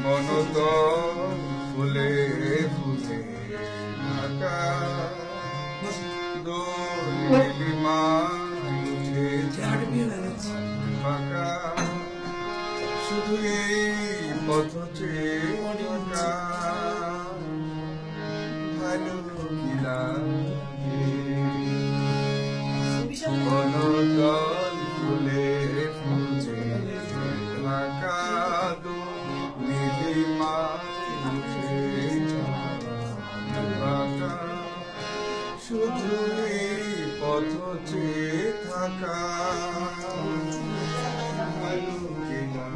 মনত ফুলে ফুলে ঢাকা দোলিমা ফাঁকা শুধু এই পথ চেয়ে ঢাকা ভালো কিলা মনোদল ফুলে ফুলে ঢাকা নীলিমা শুধু এই পথ চেয়ে থাকা ভালো কিনা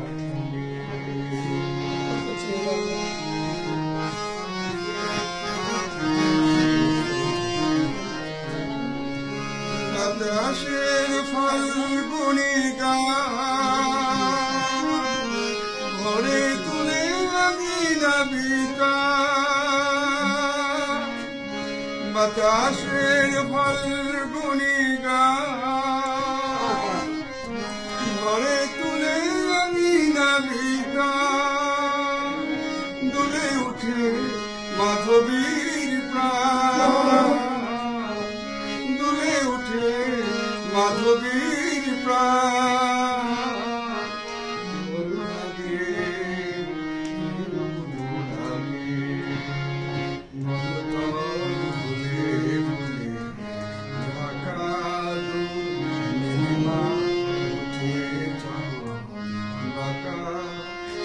বাতাসের ফাল্গুনি গান ভরে তুলে আমি নাবিকা বাতাসের ফাল্গুনি গান ভরে তুলে আমি নাবিকা দুলে উঠে মাধবীর প্রাণ দুলে উঠে মাধবীর প্রাণ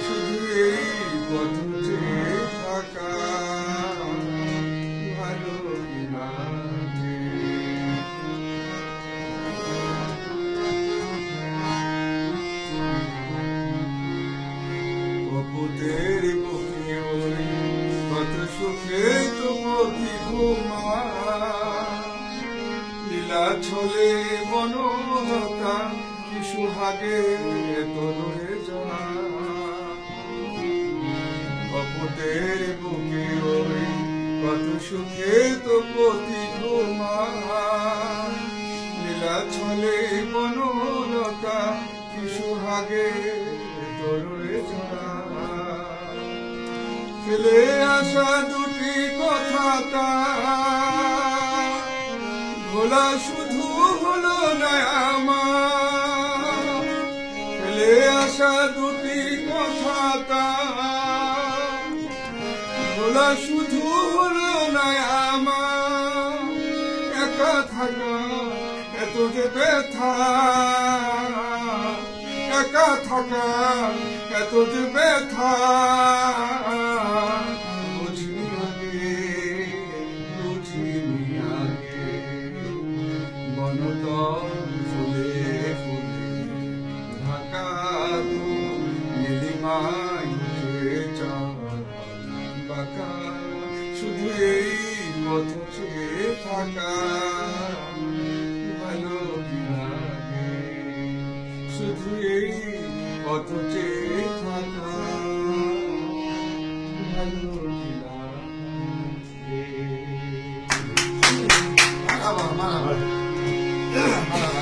শুধু এই পথ চেয়ে থাকা ভালো লাগে কপুতের বুকে ওই কত সুখে তো পথি ঘুমা লীলা ছলে মনোহতা কি সুহাগে তনুরে জমা কপুতের বুকে ওই কত সুখে তো পথি ঘুমা লীলা ছলে মনোহতা কি সুহাগে তনুরে জমা ফেলে আসা দুটি কথাটা ভোলা শুধু হলো না আমার ফেলে আসা দুটি কথাটা ভোলা শুধু হলো না আমার একা থাকা এত যে ব্যথা একা থাকা এত যে ব্যথা বুঝিনি আগে মনোদল ফুলে ফুলে ঢাকা নীলিমায় বাঁকা শুধু এই পথ চেয়ে থাকা ভালো লাগে শুধু এই পথ চেয়ে থাকা ভালো লাগে